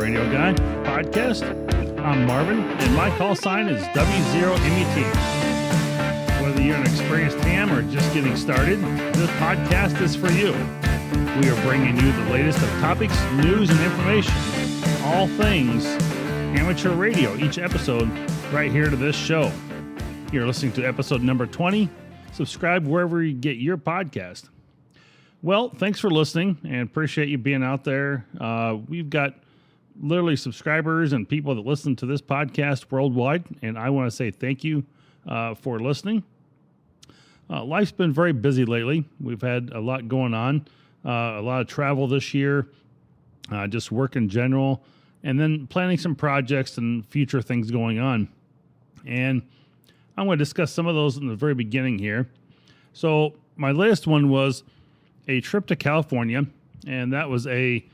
Radio Guy podcast. I'm Marvin, and my call sign is W0MET. Whether you're an experienced ham or just getting started, this podcast is for you. We are bringing you the latest of topics, news, and information. All things amateur radio, each episode right here to this show. You're listening to episode number 20. Subscribe wherever you get your podcast. Well, thanks for listening and appreciate you being out there. We've got literally subscribers and people that listen to this podcast worldwide, and I want to say thank you for listening. Life's been very busy lately. We've had a lot going on, a lot of travel this year, just work in general, and then planning some projects and future things going on. And I'm going to discuss some of those in the very beginning here. So my latest one was a trip to California, and that was a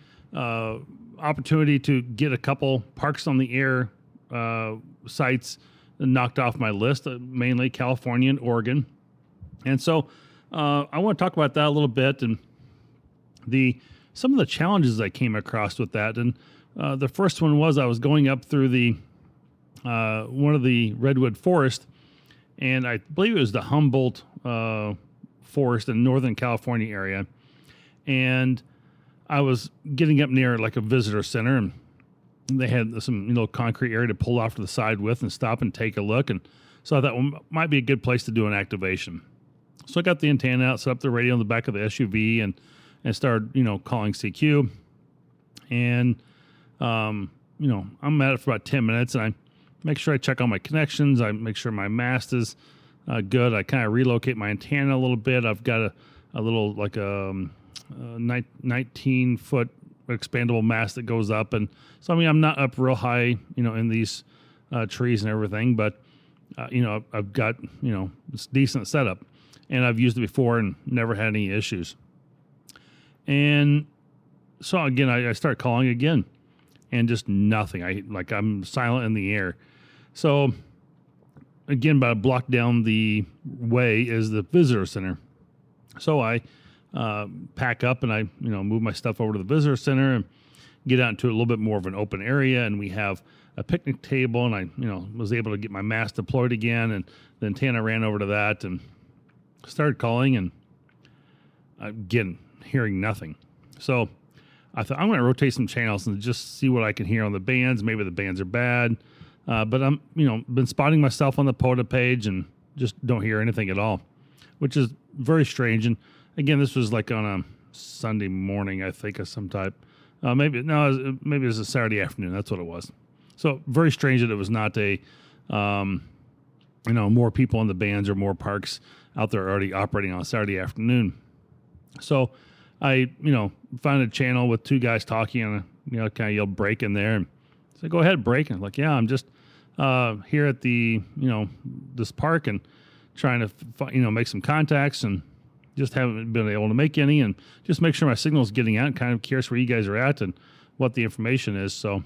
opportunity to get a couple Parks on the Air sites knocked off my list, mainly California and Oregon. And so I want to talk about that a little bit and some of the challenges I came across with that. And the first one was I was going up through the one of the redwood forest, and I believe it was the Humboldt forest in Northern California area. And I was getting up near like a visitor center, and they had some concrete area to pull off to the side with and stop and take a look. And so I thought, well, might be a good place to do an activation. So I got the antenna out, set up the radio on the back of the SUV, and started, calling CQ. And, I'm at it for about 10 minutes, and I make sure I check all my connections. I make sure my mast is good. I kind of relocate my antenna a little bit. I've got a little, like a 19-foot expandable mast that goes up. And so, I'm not up real high, in these trees and everything, but, I've got, this decent setup. And I've used it before and never had any issues. And so, again, I start calling again, and just nothing. I'm silent in the air. So, again, about a block down the way is the visitor center. So I pack up and I, move my stuff over to the visitor center and get out into a little bit more of an open area. And we have a picnic table, and I, was able to get my mast deployed again. And the antenna ran over to that and started calling, and again, hearing nothing. So I thought I'm going to rotate some channels and just see what I can hear on the bands. Maybe the bands are bad. But I'm, been spotting myself on the POTA page and just don't hear anything at all, which is very strange. And again, this was like on a Sunday morning, I think, of some type. Maybe it was a Saturday afternoon. That's what it was. So very strange that it was not more people in the bands or more parks out there already operating on a Saturday afternoon. So I, found a channel with two guys talking, and kind of yelled break in there, and said, go ahead, break. And like, yeah, I'm just here at the, this park and trying to, make some contacts, and just haven't been able to make any, and just make sure my signal's getting out. Kind of curious where you guys are at and what the information is. So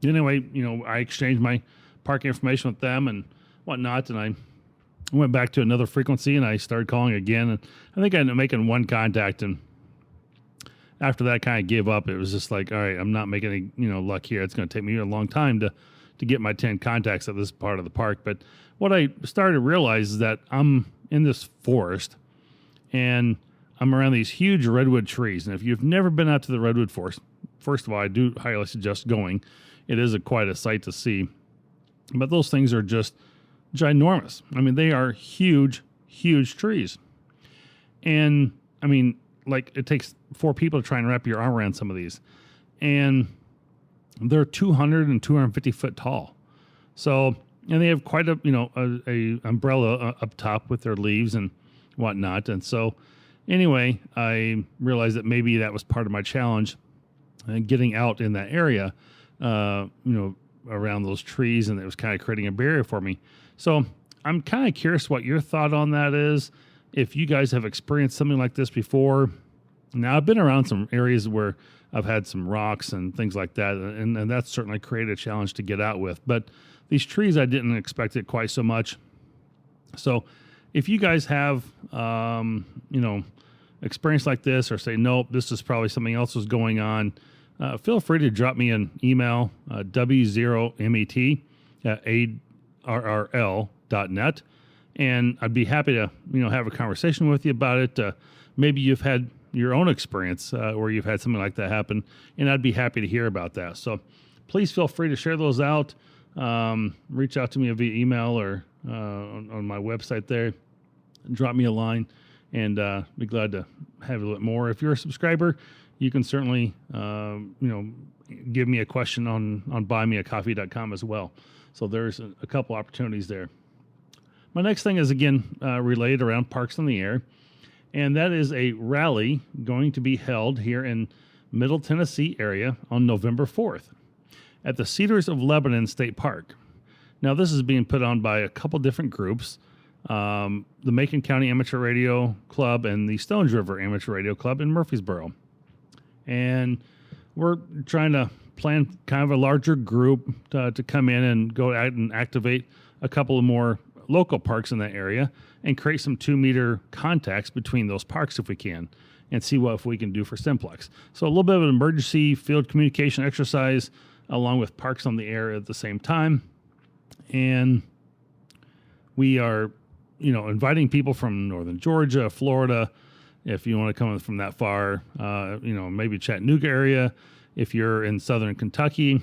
anyway, I exchanged my park information with them and whatnot, and I went back to another frequency, and I started calling again. And I think I ended up making one contact, and after that, I kind of gave up. It was just like, all right, I'm not making any, luck here. It's going to take me a long time to get my 10 contacts at this part of the park. But what I started to realize is that I'm in this forest, and I'm around these huge redwood trees. And if you've never been out to the redwood forest, first of all, I do highly suggest going. It is quite a sight to see. But those things are just ginormous. They are huge, huge trees. And, it takes 4 people to try and wrap your arm around some of these. And they're 200 and 250 foot tall. So, and they have quite a umbrella up top with their leaves and whatnot. And so anyway, I realized that maybe that was part of my challenge, getting out in that area, around those trees, and it was kind of creating a barrier for me. So I'm kind of curious what your thought on that is. If you guys have experienced something like this before. Now, I've been around some areas where I've had some rocks and things like that, and that's certainly created a challenge to get out with. But these trees, I didn't expect it quite so much. So if you guys have, experience like this, or say, nope, this is probably something else was going on, feel free to drop me an email, W0MET at ARRL.net. And I'd be happy to, have a conversation with you about it. Maybe you've had your own experience where you've had something like that happen, and I'd be happy to hear about that. So please feel free to share those out. Reach out to me via email or on my website there. Drop me a line, and be glad to have a little bit more. If you're a subscriber, you can certainly, give me a question on buymeacoffee.com as well. So there's a couple opportunities there. My next thing is, again, related around Parks on the Air, and that is a rally going to be held here in Middle Tennessee area on November 4th at the Cedars of Lebanon State Park. Now, this is being put on by a couple different groups, the Macon County Amateur Radio Club and the Stones River Amateur Radio Club in Murfreesboro. And we're trying to plan kind of a larger group to come in and go out and activate a couple of more local parks in that area and create some 2-meter contacts between those parks if we can, and see if we can do for Simplex. So a little bit of an emergency field communication exercise along with Parks on the Air at the same time. And we are, inviting people from northern Georgia, Florida, if you want to come from that far, maybe Chattanooga area. If you're in southern Kentucky,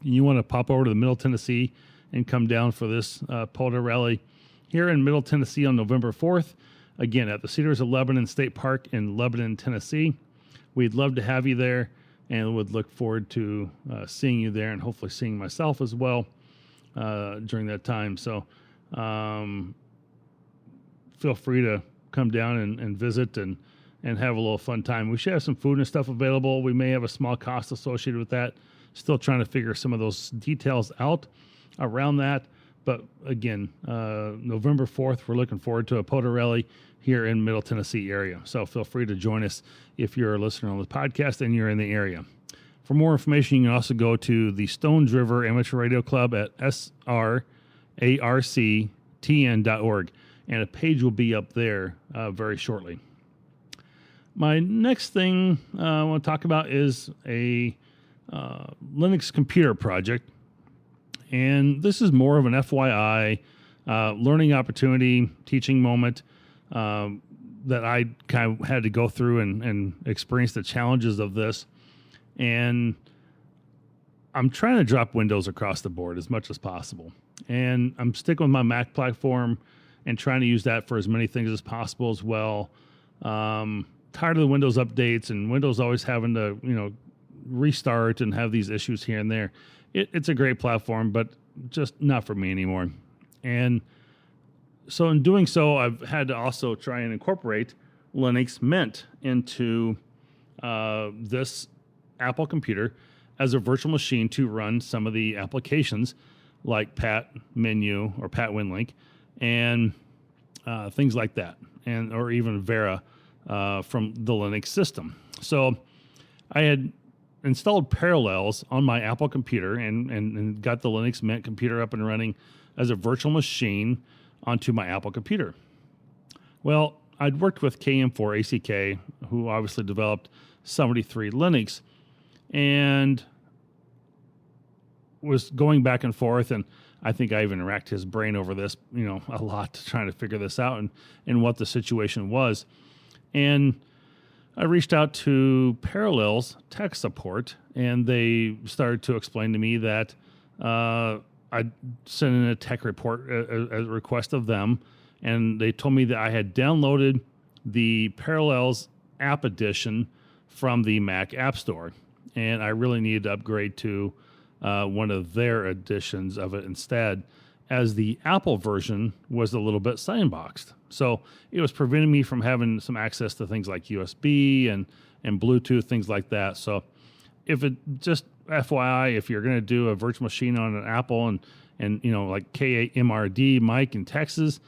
you want to pop over to the Middle Tennessee and come down for this POTA rally here in Middle Tennessee on November 4th, again at the Cedars of Lebanon State Park in Lebanon, Tennessee. We'd love to have you there, and would look forward to seeing you there, and hopefully seeing myself as well during that time. So feel free to come down and visit and have a little fun time. We should have some food and stuff available. We may have a small cost associated with that. Still trying to figure some of those details out around that. But again, November 4th, we're looking forward to a POTA rally here in Middle Tennessee area. So feel free to join us if you're a listener on the podcast and you're in the area. For more information, you can also go to the Stones River Amateur Radio Club at srarctn.org, and a page will be up there very shortly. My next thing I want to talk about is a Linux computer project. And this is more of an FYI, learning opportunity, teaching moment that I kind of had to go through and experience the challenges of this. And I'm trying to drop Windows across the board as much as possible. And I'm sticking with my Mac platform and trying to use that for as many things as possible as well. Tired of the Windows updates and Windows always having to, restart and have these issues here and there. It's a great platform, but just not for me anymore. And so in doing so, I've had to also try and incorporate Linux Mint into this Apple computer as a virtual machine to run some of the applications like Pat Menu or Pat WinLink and things like that, and or even Vera from the Linux system. So I had installed Parallels on my Apple computer and got the Linux Mint computer up and running as a virtual machine onto my Apple computer. Well, I'd worked with KM4ACK, who obviously developed 73 Linux, and was going back and forth, and I think I even racked his brain over this, a lot, trying to figure this out and what the situation was. And I reached out to Parallels tech support, and they started to explain to me that I'd sent in a tech report, a request of them, and they told me that I had downloaded the Parallels app edition from the Mac App Store, and I really needed to upgrade to one of their editions of it instead, as the Apple version was a little bit sandboxed. So it was preventing me from having some access to things like USB and Bluetooth, things like that. So if it just FYI, if you're going to do a virtual machine on an Apple and like KMRD Mike in Texas,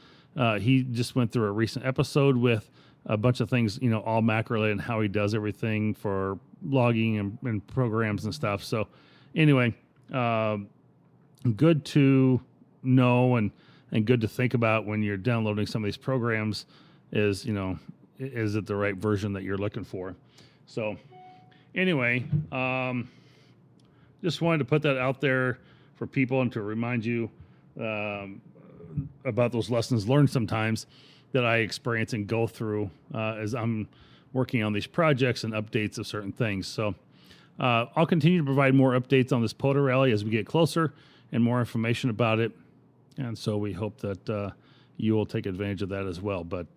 he just went through a recent episode with a bunch of things, all Mac related, and how he does everything for logging and programs and stuff. So anyway, good to know and good to think about when you're downloading some of these programs is it the right version that you're looking for? So Anyway, just wanted to put that out there for people and to remind you about those lessons learned sometimes that I experience and go through as I'm working on these projects and updates of certain things. So I'll continue to provide more updates on this Poda Rally as we get closer and more information about it. And so we hope that you will take advantage of that as well. But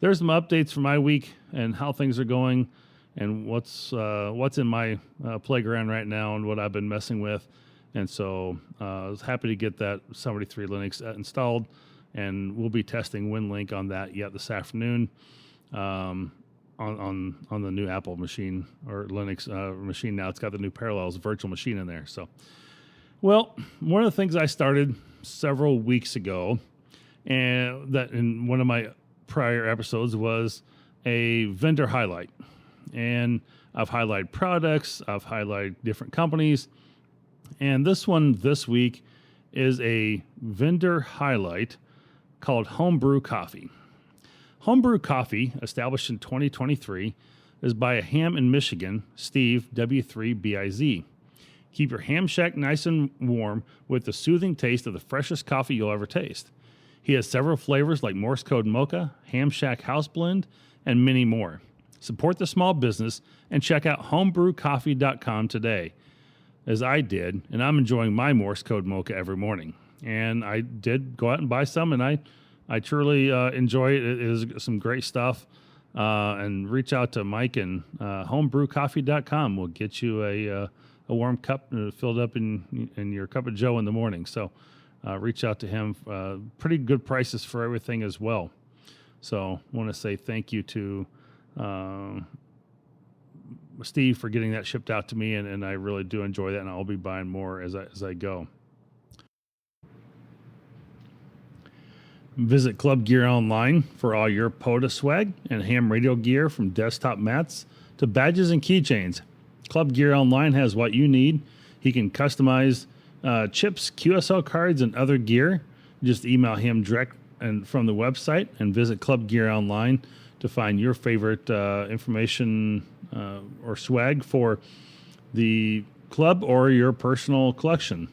there's some updates for my week and how things are going and what's in my playground right now and what I've been messing with. And so I was happy to get that 73 Linux installed, and we'll be testing WinLink on that yet this afternoon on the new Apple machine or Linux machine. Now it's got the new Parallels virtual machine in there. So, well, one of the things I started several weeks ago, and that in one of my prior episodes, was a vendor highlight. And I've highlighted products, I've highlighted different companies, and this one this week is a vendor highlight called Homebrew Coffee. Homebrew Coffee, established in 2023, is by a ham in Michigan, Steve W3BIZ. Keep your ham shack nice and warm with the soothing taste of the freshest coffee you'll ever taste. He has several flavors like Morse Code Mocha, Ham Shack House Blend, and many more. Support the small business and check out homebrewcoffee.com today, as I did, and I'm enjoying my Morse Code Mocha every morning. And I did go out and buy some, and I truly enjoy it. It is some great stuff. And reach out to Mike, and homebrewcoffee.com will get you a warm cup filled up in your cup of joe in the morning. So reach out to him. Pretty good prices for everything as well. So I want to say thank you to Steve for getting that shipped out to me, and I really do enjoy that, and I'll be buying more as I go. Visit Club Gear Online for all your Poda swag and ham radio gear, from desktop mats to badges and keychains. Club Gear Online has what you need. He can customize chips, QSL cards, and other gear. Just email him direct and from the website, and visit Club Gear Online to find your favorite information or swag for the club or your personal collection.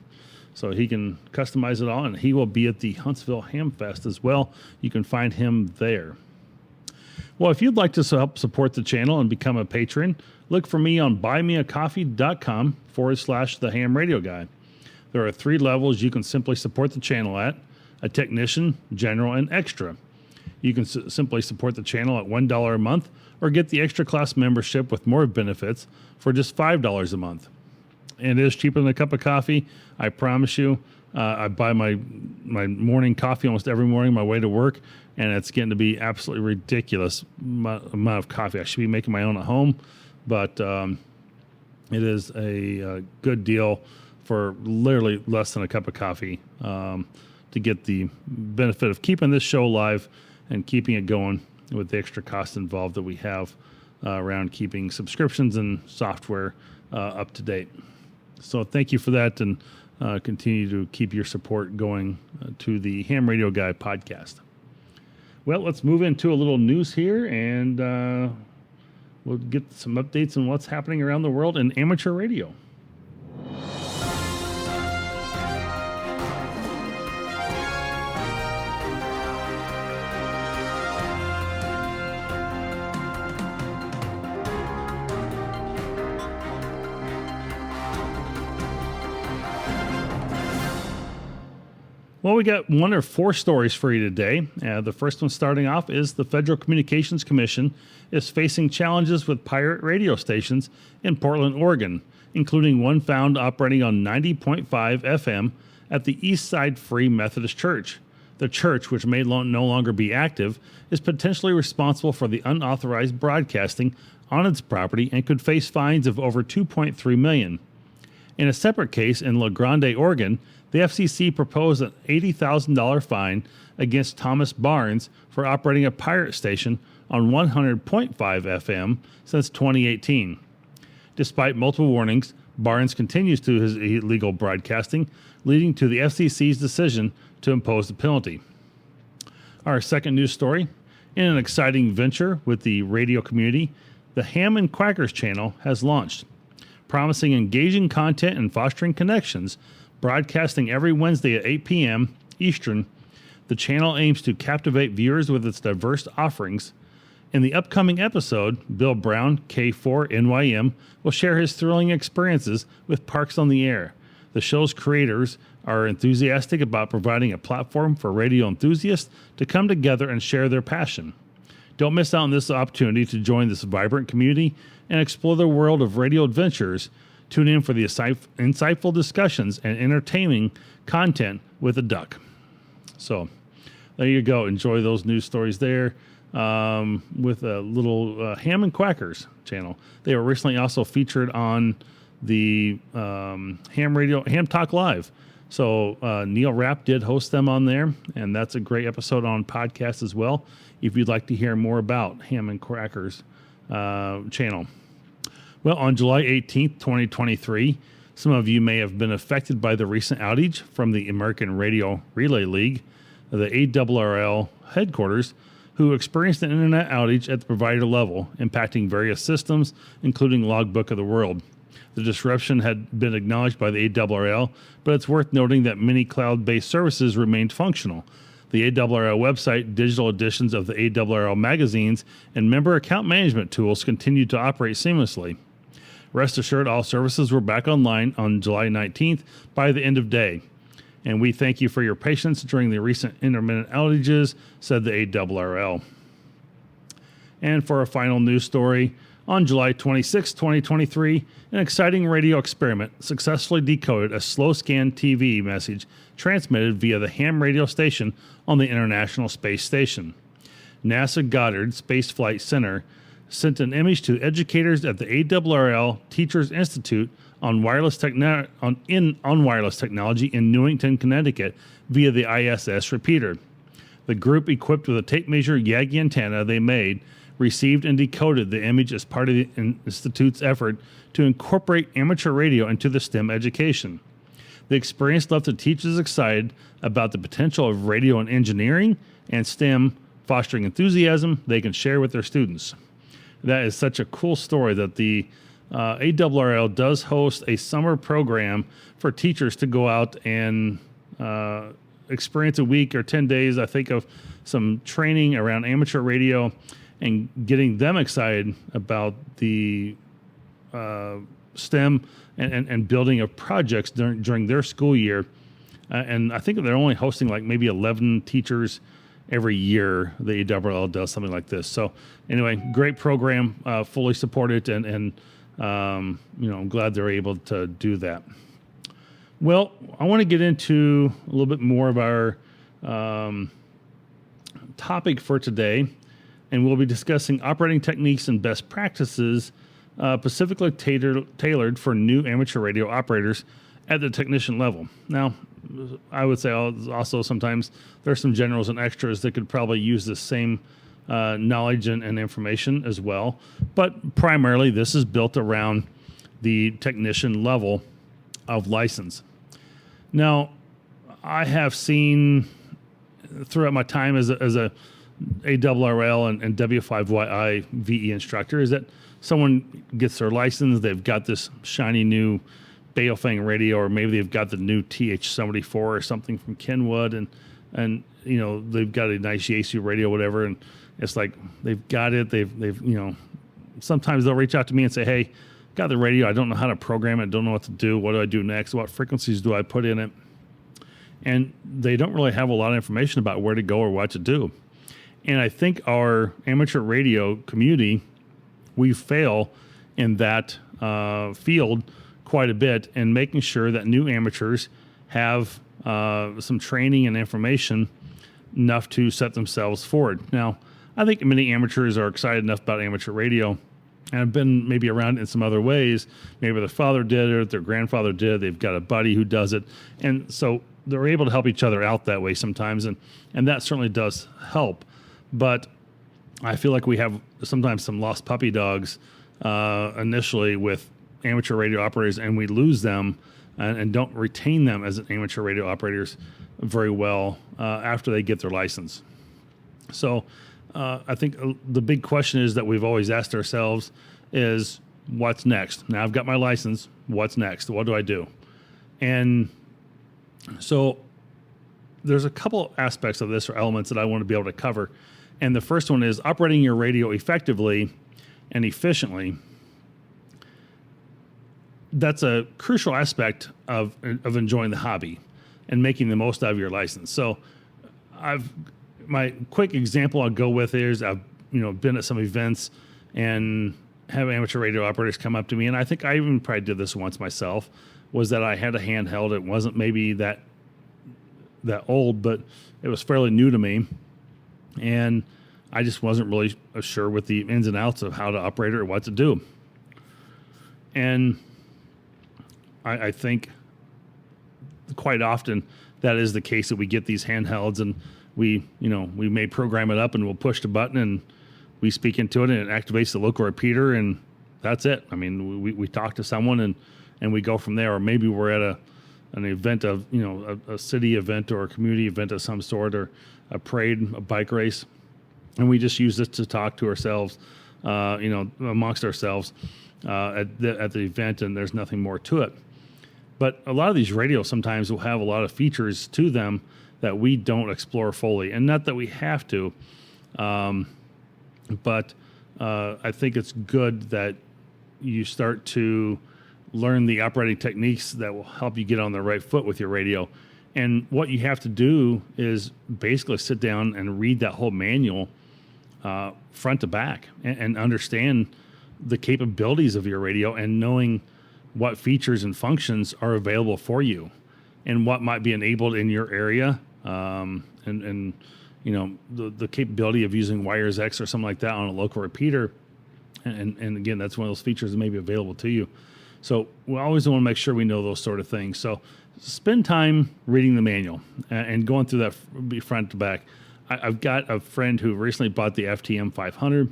So he can customize it all, and he will be at the Huntsville Ham Fest as well. You can find him there. Well, if you'd like to help support the channel and become a patron, look for me on buymeacoffee.com/the ham radio guy. There are 3 levels you can simply support the channel at: a technician, general, and extra. You can simply support the channel at $1 a month, or get the extra class membership with more benefits for just $5 a month. And it is cheaper than a cup of coffee, I promise you. I buy my morning coffee almost every morning on my way to work, and it's getting to be absolutely ridiculous amount of coffee. I should be making my own at home, but it is a good deal for literally less than a cup of coffee to get the benefit of keeping this show live and keeping it going with the extra costs involved that we have around keeping subscriptions and software up to date. So thank you for that, and continue to keep your support going to the Ham Radio Guy podcast. Well, let's move into a little news here, and we'll get some updates on what's happening around the world in amateur radio. Well, we got 1 or 4 stories for you today. The first one starting off is the Federal Communications Commission is facing challenges with pirate radio stations in Portland, Oregon, including one found operating on 90.5 FM at the Eastside Free Methodist Church. The church, which may no longer be active, is potentially responsible for the unauthorized broadcasting on its property and could face fines of over $2.3 million. In a separate case in La Grande, Oregon, the FCC proposed an $80,000 fine against Thomas Barnes for operating a pirate station on 100.5 FM since 2018. Despite multiple warnings, Barnes continues to his illegal broadcasting, leading to the FCC's decision to impose the penalty. Our second news story: in an exciting venture with the radio community, the Ham and Quackers channel has launched, promising engaging content and fostering connections. Broadcasting every Wednesday at 8 p.m. Eastern, the channel aims to captivate viewers with its diverse offerings. In the upcoming episode, Bill Brown, K4NYM, will share his thrilling experiences with Parks on the Air. The show's creators are enthusiastic about providing a platform for radio enthusiasts to come together and share their passion. Don't miss out on this opportunity to join this vibrant community and explore the world of radio adventures. Tune in for the insightful discussions and entertaining content with a duck. So there you go. Enjoy those news stories there with a little Ham and Quackers channel. They were recently also featured on the Ham Talk Live. So Neil Rapp did host them on there, and that's a great episode on podcast as well, if you'd like to hear more about Ham and Quackers channel. Well, on July 18th, 2023, some of you may have been affected by the recent outage from the American Radio Relay League, the ARRL headquarters, who experienced an internet outage at the provider level, impacting various systems, including Logbook of the World. The disruption had been acknowledged by the ARRL, but it's worth noting that many cloud-based services remained functional. The ARRL website, digital editions of the ARRL magazines, and member account management tools continued to operate seamlessly. Rest assured, all services were back online on July 19th by the end of day. And we thank you for your patience during the recent intermittent outages, said the ARRL. And for a final news story, on July 26, 2023, an exciting radio experiment successfully decoded a slow scan TV message transmitted via the ham radio station on the International Space Station. NASA Goddard Space Flight Center sent an image to educators at the ARRL Teachers Institute on wireless technology in Newington, Connecticut via the ISS repeater. The group, equipped with a tape measure Yagi antenna they made, received and decoded the image as part of the Institute's effort to incorporate amateur radio into the STEM education. The experience left the teachers excited about the potential of radio in engineering and STEM, fostering enthusiasm they can share with their students. That is such a cool story that the ARRL does host a summer program for teachers to go out and experience a week or 10 days, I think, of some training around amateur radio and getting them excited about the STEM and building of projects during their school year. And I think they're only hosting like maybe 11 teachers every year. The ARRL does something like this. So anyway, great program, fully supported, and I'm glad they're able to do that. Well, I want to get into a little bit more of our topic for today, and we'll be discussing operating techniques and best practices specifically tailored for new amateur radio operators at the technician level. Now, I would say also sometimes there's some generals and extras that could probably use the same knowledge and information as well. But primarily, this is built around the technician level of license. Now, I have seen throughout my time as a ARRL and W5YI VE instructor is that someone gets their license, they've got this shiny new Baofeng radio, or maybe they've got the new TH74 or something from Kenwood, and they've got a nice Yaesu radio, whatever, and it's like they've got it. They've sometimes they'll reach out to me and say, "Hey, got the radio. I don't know how to program it. Don't know what to do. What do I do next? What frequencies do I put in it?" And they don't really have a lot of information about where to go or what to do. And I think our amateur radio community, we fail in that field quite a bit in making sure that new amateurs have some training and information enough to set themselves forward. Now, I think many amateurs are excited enough about amateur radio and have been maybe around in some other ways. Maybe their father did it, their grandfather did, they've got a buddy who does it. And so they're able to help each other out that way sometimes, and that certainly does help. But I feel like we have sometimes some lost puppy dogs initially with amateur radio operators, and we lose them and don't retain them as amateur radio operators very well after they get their license. So I think the big question is that we've always asked ourselves is, what's next? Now I've got my license. What's next? What do I do? And so there's a couple aspects of this or elements that I want to be able to cover. And the first one is operating your radio effectively and efficiently. That's a crucial aspect of enjoying the hobby and making the most out of your license. So my quick example I'll go with is I've been at some events and have amateur radio operators come up to me, and I think I even probably did this once myself, was that I had a handheld. It wasn't maybe that old, but it was fairly new to me, and I just wasn't really sure with the ins and outs of how to operate it or what to do. And I think quite often that is the case, that we get these handhelds and we may program it up and we'll push the button and we speak into it and it activates the local repeater and that's it. I mean, we talk to someone and we go from there. Or maybe we're at an event of, a city event or a community event of some sort, or a parade, a bike race, and we just use this to talk to ourselves, amongst ourselves at the event, and there's nothing more to it. But a lot of these radios sometimes will have a lot of features to them that we don't explore fully, and not that we have to, but I think it's good that you start to learn the operating techniques that will help you get on the right foot with your radio. And what you have to do is basically sit down and read that whole manual front to back and understand the capabilities of your radio, and knowing what features and functions are available for you and what might be enabled in your area. And the capability of using Wires X or something like that on a local repeater. And again, that's one of those features that may be available to you. So we always want to make sure we know those sort of things. So spend time reading the manual and going through that front to back. I've got a friend who recently bought the FTM 500,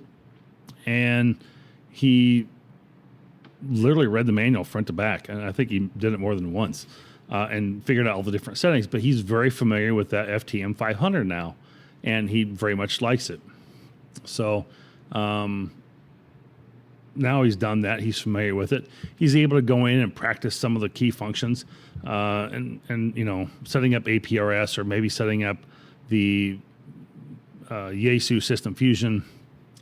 and he literally read the manual front to back. And I think he did it more than once and figured out all the different settings. But he's very familiar with that FTM 500 now, and he very much likes it. So now he's done that. He's familiar with it. He's able to go in and practice some of the key functions and setting up APRS, or maybe setting up the Yaesu System Fusion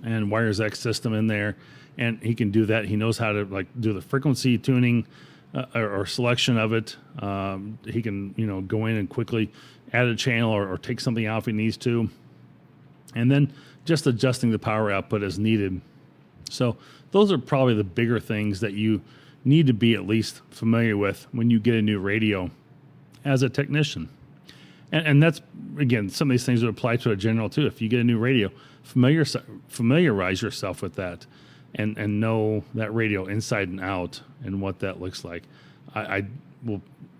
and Wires X system in there. And he can do that. He knows how to do the frequency tuning or selection of it. He can go in and quickly add a channel or take something out if he needs to. And then just adjusting the power output as needed. So those are probably the bigger things that you need to be at least familiar with when you get a new radio as a technician. And that's, again, some of these things would apply to a general too. If you get a new radio, familiarize yourself with that and know that radio inside and out and what that looks like. I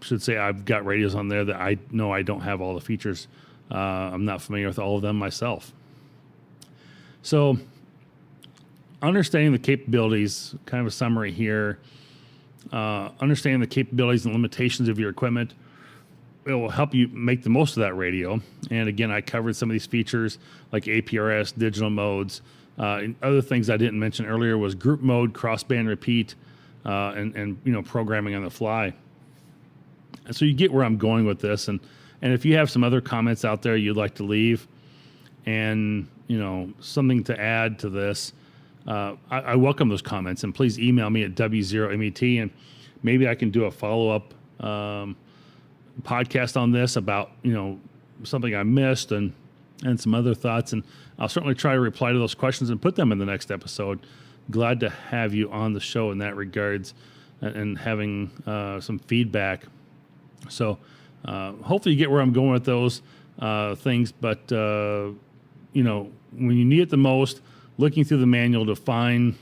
should say I've got radios on there that I know I don't have all the features. I'm not familiar with all of them myself. So understanding the capabilities, kind of a summary here, understanding the capabilities and limitations of your equipment, it will help you make the most of that radio. And again, I covered some of these features like APRS, digital modes. And other things I didn't mention earlier was group mode, crossband repeat, and programming on the fly. And so you get where I'm going with this. And if you have some other comments out there you'd like to leave, and something to add to this, I welcome those comments. And please email me at W0MET, and maybe I can do a follow-up podcast on this about something I missed and some other thoughts, and I'll certainly try to reply to those questions and put them in the next episode. Glad to have you on the show in that regards, and having some feedback. So hopefully you get where I'm going with those things. But when you need it the most, looking through the manual to find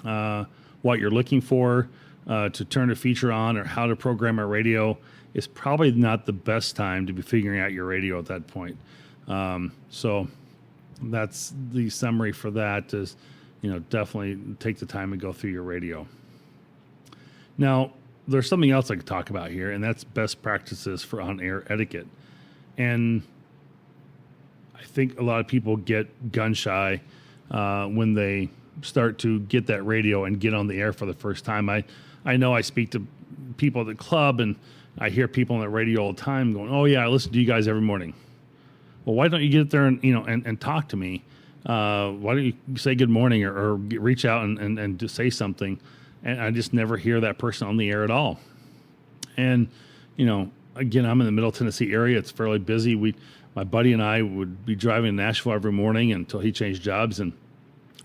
what you're looking for to turn a feature on or how to program a radio is probably not the best time to be figuring out your radio at that point. So that's the summary for that, is, definitely take the time and go through your radio. Now, there's something else I could talk about here, and that's best practices for on-air etiquette. And I think a lot of people get gun shy when they start to get that radio and get on the air for the first time. I know I speak to people at the club, and I hear people on the radio all the time going, "Oh yeah, I listen to you guys every morning." Well, why don't you get there and and talk to me? Why don't you say good morning or reach out and just say something? And I just never hear that person on the air at all. And again, I'm in the Middle Tennessee area. It's fairly busy. My buddy and I would be driving to Nashville every morning until he changed jobs, and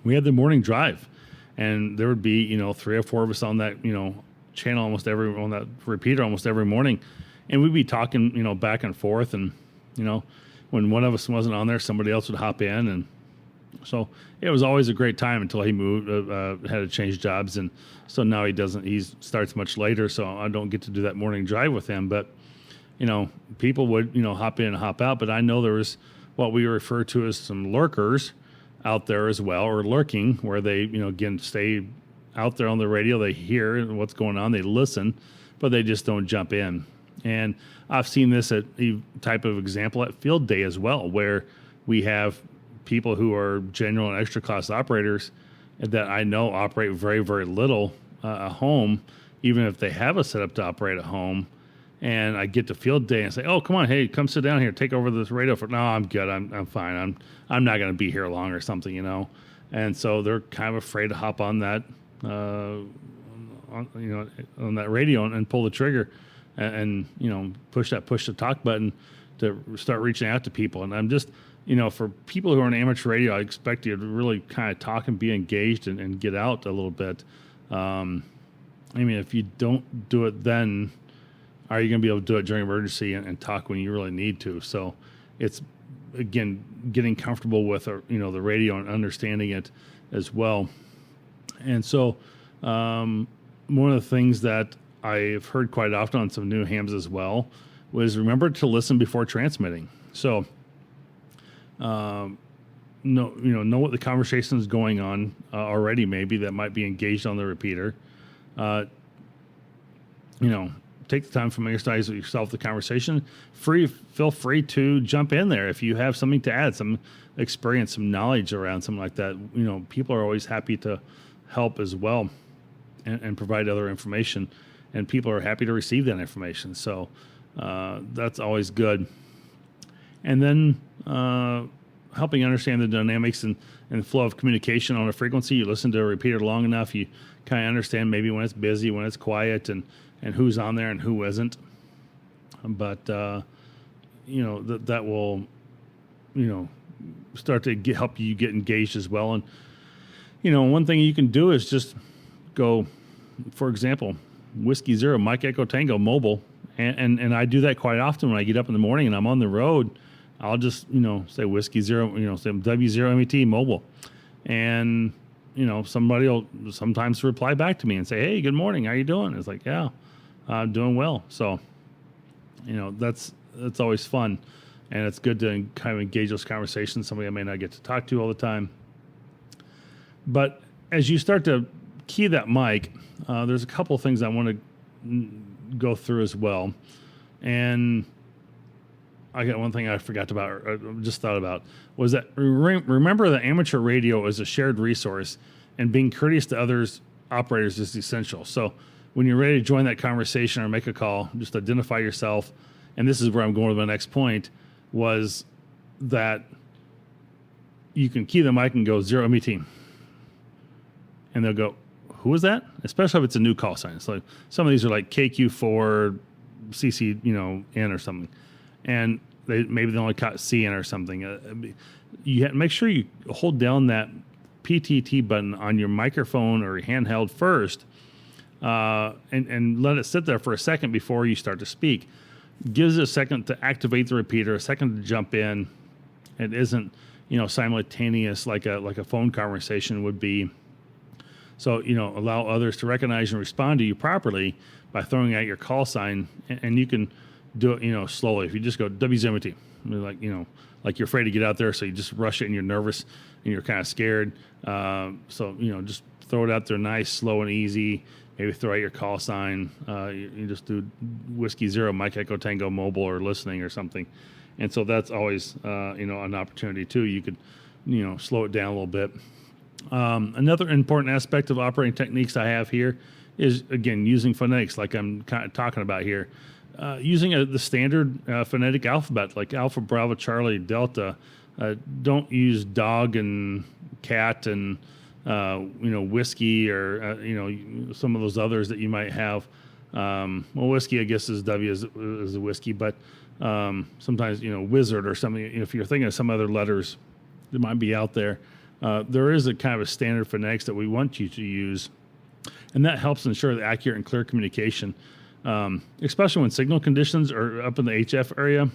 we had the morning drive, and there would be 3 or 4 of us on that channel on that repeater almost every morning, and we'd be talking back and forth, and when one of us wasn't on there, somebody else would hop in, and so it was always a great time until he moved, had to change jobs, and so now he starts much later, so I don't get to do that morning drive with him. But people would hop in and hop out, but I know there was what we refer to as some lurkers out there as well, or lurking, where they again stay out there on the radio. They hear what's going on, they listen, but they just don't jump in. And I've seen this at a type of example at field day as well, where we have people who are general and extra class operators that I know operate very, very little at home, even if they have a setup to operate at home. And I get to field day and say, "Oh, come on, hey, come sit down here, take over this radio." No, I'm good, I'm fine, I'm not going to be here long or something, And so they're kind of afraid to hop on that, on that radio and pull the trigger and push the talk button to start reaching out to people. And I'm just, for people who are on amateur radio, I expect you to really kind of talk and be engaged and get out a little bit. If you don't do it then, are you going to be able to do it during emergency and talk when you really need to? So it's, again, getting comfortable with, the radio and understanding it as well. And so one of the things that I've heard quite often on some new hams as well was remember to listen before transmitting. So know what the conversation is going on already, maybe that might be engaged on the repeater. Take the time to familiarize yourself with the conversation. Feel free to jump in there if you have something to add, some experience, some knowledge around something like that. People are always happy to help as well and provide other information, and people are happy to receive that information. So that's always good. And then helping understand the dynamics and flow of communication on a frequency. You listen to a repeater long enough, you kind of understand maybe when it's busy, when it's quiet, and who's on there and who isn't. But, that will, start to help you get engaged as well. And, one thing you can do is just go, for example, Whiskey Zero, Mike Echo Tango mobile. And I do that quite often when I get up in the morning and I'm on the road. I'll just, say Whiskey Zero, say W0 MET mobile. And, somebody will sometimes reply back to me and say, "Hey, good morning. How you doing?" It's like, "Yeah, I'm doing well." So, that's always fun. And it's good to kind of engage those conversations, somebody I may not get to talk to all the time. But as you start to key that mic, there's a couple of things I want to go through as well. And I got one thing I forgot about, or just thought about, was that remember that amateur radio is a shared resource, and being courteous to others operators is essential. So when you're ready to join that conversation or make a call, just identify yourself. And this is where I'm going with my next point, was that you can key the mic and go 0 MET. And they'll go, "Who is that?" Especially if it's a new call sign. So some of these are like KQ4 CC, N or something. And maybe they only caught CN or something. You have to make sure you hold down that PTT button on your microphone or handheld first, and let it sit there for a second before you start to speak. Gives it a second to activate the repeater, a second to jump in. It isn't, simultaneous like a phone conversation would be. So, allow others to recognize and respond to you properly by throwing out your call sign, and you can do it, slowly. If you just go WZMT, like you're afraid to get out there, so you just rush it and you're nervous and you're kind of scared. So, just throw it out there nice, slow and easy. Maybe throw out your call sign. You just do Whiskey Zero, Mike Echo Tango mobile or listening or something. And so that's always, an opportunity too. You could, slow it down a little bit. Another important aspect of operating techniques I have here is, again, using phonetics like I'm kind of talking about here. Using the standard phonetic alphabet like Alpha, Bravo, Charlie, Delta. Don't use dog and cat and, whiskey or, some of those others that you might have. Whiskey, I guess, is W is a whiskey, but sometimes, wizard or something, if you're thinking of some other letters that might be out there, there is a kind of a standard phonetics that we want you to use, and that helps ensure the accurate and clear communication, especially when signal conditions are up in the HF area.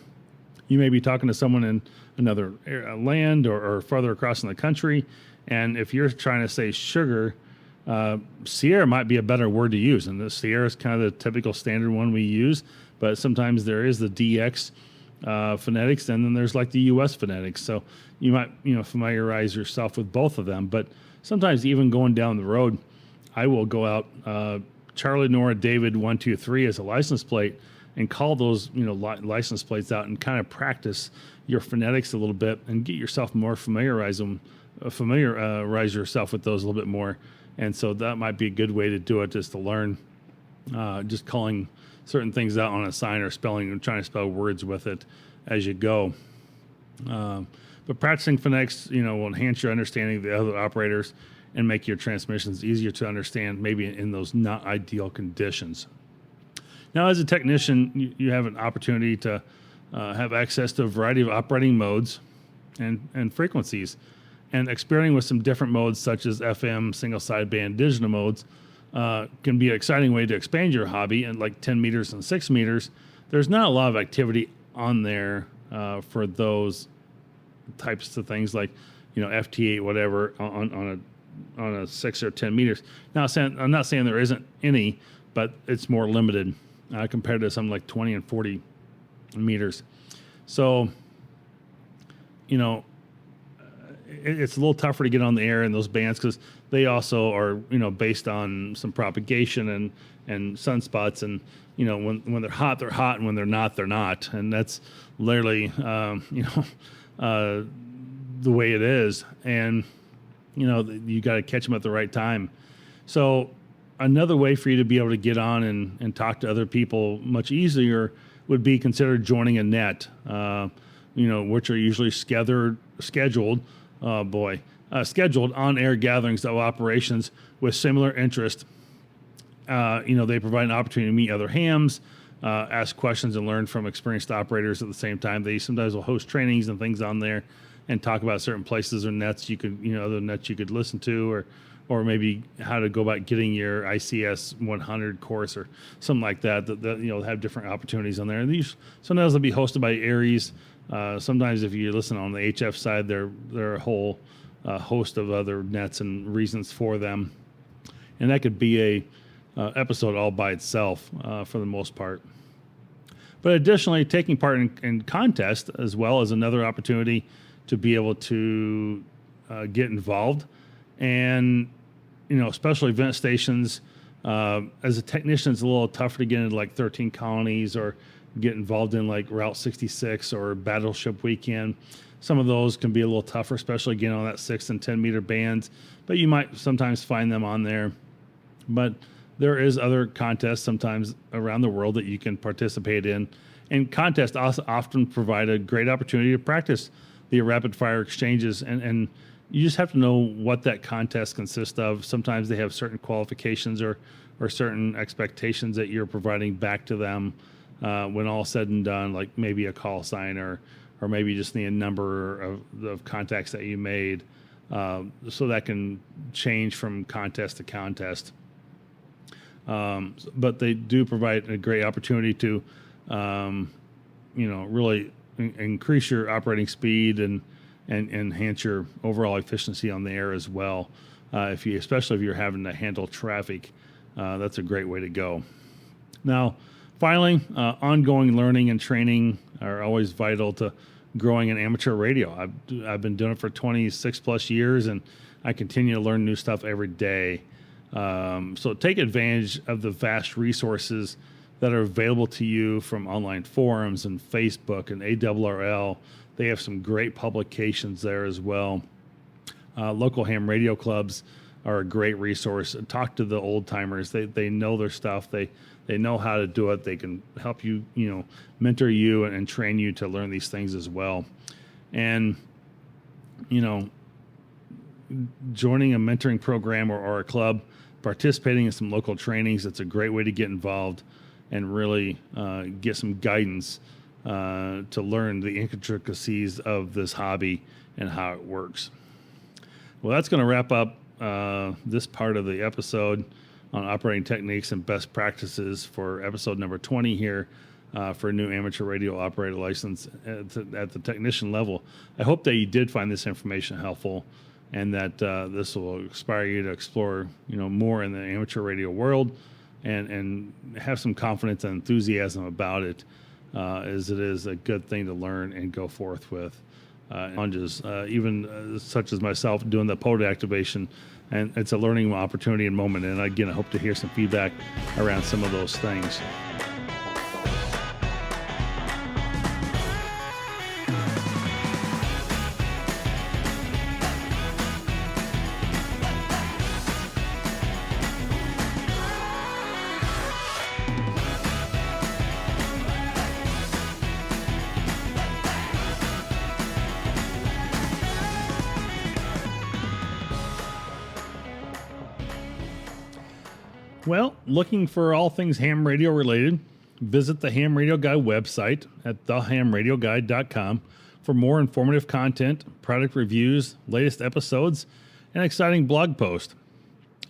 You may be talking to someone in another land or further across in the country, and if you're trying to say sugar, Sierra might be a better word to use, and the Sierra is kind of the typical standard one we use, but sometimes there is the DX phonetics, and then there's like the US phonetics. So you might, familiarize yourself with both of them. But sometimes even going down the road, I will go out Charlie, Nora, David, 1, 2, 3 as a license plate and call those, license plates out and kind of practice your phonetics a little bit and get yourself more familiarize yourself with those a little bit more. And so that might be a good way to do it, is to learn just calling certain things out on a sign or spelling and trying to spell words with it as you go. But practicing phonetics, will enhance your understanding of the other operators and make your transmissions easier to understand, maybe in those not ideal conditions. Now, as a technician, you have an opportunity to have access to a variety of operating modes and frequencies. And experimenting with some different modes, such as FM, single sideband, digital modes, can be an exciting way to expand your hobby. And like 10 meters and 6 meters, there's not a lot of activity on there for those types of things, like FT8, whatever, on a 6 or 10 meters. Now, I'm not saying there isn't any, but it's more limited compared to something like 20 and 40 meters. So, it's a little tougher to get on the air in those bands because they also are, based on some propagation and sunspots. And, when they're hot, and when they're not, they're not. And that's literally, the way it is. And, you got to catch them at the right time. So another way for you to be able to get on and talk to other people much easier would be consider joining a net, which are usually scheduled on-air gatherings of operations with similar interest. They provide an opportunity to meet other hams, ask questions, and learn from experienced operators at the same time. They sometimes will host trainings and things on there and talk about certain places or nets you could, other nets you could listen to, or maybe how to go about getting your ICS 100 course or something like that. That have different opportunities on there. And these sometimes they'll be hosted by Aries. Sometimes if you listen on the HF side, there are a whole host of other nets and reasons for them, and that could be a episode all by itself for the most part. But additionally, taking part in contests as well is another opportunity to be able to get involved, and special event stations. As a technician, it's a little tougher to get into like 13 colonies or get involved in like Route 66 or Battleship Weekend. Some of those can be a little tougher, especially again on that 6 and 10 meter bands, but you might sometimes find them on there. But there is other contests sometimes around the world that you can participate in, and contests also often provide a great opportunity to practice the rapid fire exchanges, and you just have to know what that contest consists of. Sometimes they have certain qualifications or certain expectations that you're providing back to them when all said and done, like maybe a call sign or maybe just the number of contacts that you made. So that can change from contest to contest. But they do provide a great opportunity to, really increase your operating speed and enhance your overall efficiency on the air as well. Especially if you're having to handle traffic, that's a great way to go. Now, finally, ongoing learning and training are always vital to growing in amateur radio. I've been doing it for 26 plus years, and I continue to learn new stuff every day. So take advantage of the vast resources that are available to you from online forums and Facebook and ARRL. They have some great publications there as well. Local ham radio clubs are a great resource. Talk to the old timers. They know their stuff. They know how to do it. They can help you, mentor you and train you to learn these things as well. And, joining a mentoring program or a club, participating in some local trainings, it's a great way to get involved and really get some guidance to learn the intricacies of this hobby and how it works. Well, that's going to wrap up this part of the episode on operating techniques and best practices for episode number 20 here for a new amateur radio operator license at the technician level. I hope that you did find this information helpful and that this will inspire you to explore, more in the amateur radio world and have some confidence and enthusiasm about it, as it is a good thing to learn and go forth with. Challenges, even such as myself doing the POTA activation, and it's a learning opportunity and moment. And again, I hope to hear some feedback around some of those things. Well, looking for all things ham radio related, visit the Ham Radio Guy website at thehamradioguy.com for more informative content, product reviews, latest episodes, and exciting blog posts.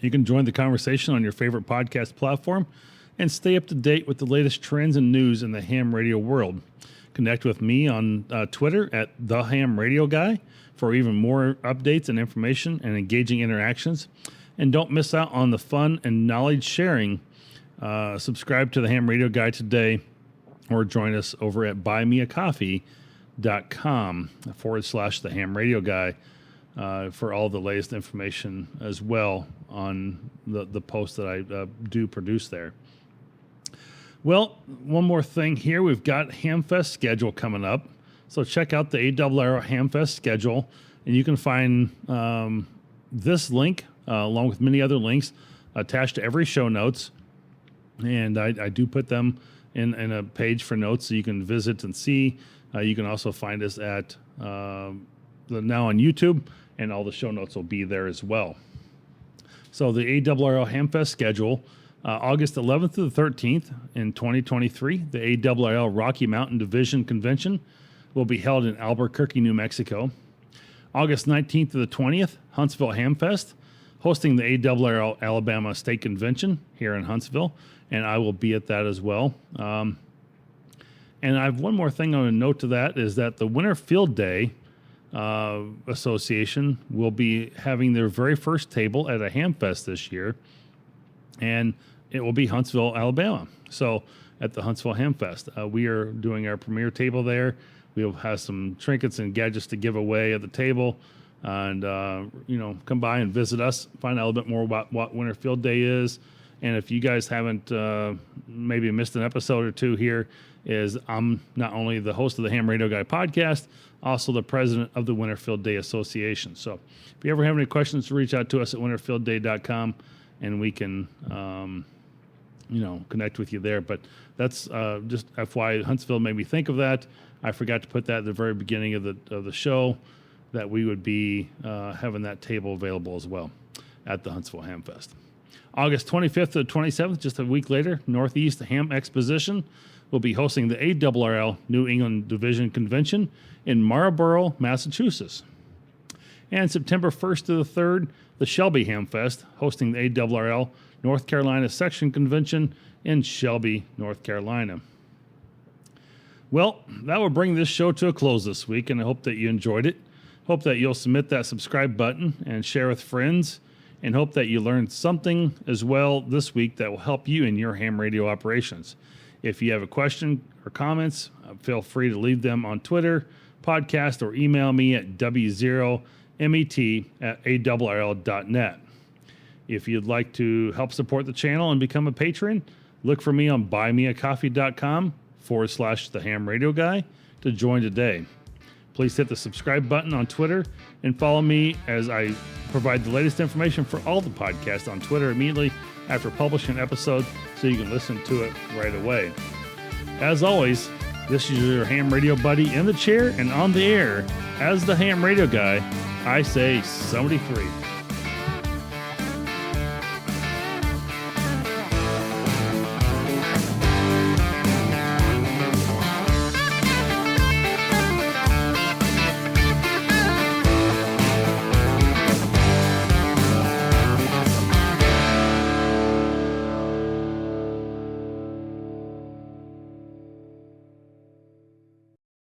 You can join the conversation on your favorite podcast platform and stay up to date with the latest trends and news in the ham radio world. Connect with me on Twitter at thehamradioguy for even more updates and information and engaging interactions. And don't miss out on the fun and knowledge sharing. Subscribe to the Ham Radio Guy today or join us over at buymeacoffee.com/the Ham Radio Guy for all the latest information as well on the posts that I do produce there. Well, one more thing here. We've got Hamfest schedule coming up. So check out the ARRL Hamfest schedule, and you can find this link along with many other links attached to every show notes. And I do put them in a page for notes so you can visit and see. You can also find us at now on YouTube, and all the show notes will be there as well. So the ARRL Hamfest schedule, August 11th to the 13th in 2023, the ARRL Rocky Mountain Division Convention will be held in Albuquerque, New Mexico. August 19th to the 20th, Huntsville Hamfest, hosting the ARRL Alabama State Convention here in Huntsville, and I will be at that as well. And I have one more thing I want to note to that is that the Winter Field Day Association will be having their very first table at a Hamfest this year, and it will be Huntsville, Alabama. So at the Huntsville Hamfest, we are doing our premier table there. We'll have some trinkets and gadgets to give away at the table. And, come by and visit us, find out a little bit more about what Winter Field Day is. And if you guys haven't maybe missed an episode or two here, is I'm not only the host of the Ham Radio Guy podcast, also the president of the Winter Field Day Association. So if you ever have any questions, reach out to us at winterfieldday.com, and we can, connect with you there. But that's just FYI, Huntsville made me think of that. I forgot to put that at the very beginning of the show, that we would be having that table available as well at the Huntsville Hamfest. August 25th to the 27th, just a week later, Northeast Ham Exposition will be hosting the ARRL New England Division Convention in Marlborough, Massachusetts. And September 1st to the 3rd, the Shelby Hamfest, hosting the ARRL North Carolina Section Convention in Shelby, North Carolina. Well, that will bring this show to a close this week, and I hope that you enjoyed it. Hope that you'll submit that subscribe button and share with friends, and hope that you learned something as well this week that will help you in your ham radio operations. If you have a question or comments, feel free to leave them on Twitter, podcast, or email me at w0met@arrl.net. If you'd like to help support the channel and become a patron, Look for me on buymeacoffee.com/The Ham Radio Guy to join today. Please hit the subscribe button on Twitter and follow me as I provide the latest information for all the podcasts on Twitter immediately after publishing an episode so you can listen to it right away. As always, this is your ham radio buddy in the chair and on the air as the Ham Radio Guy. I say somebody free.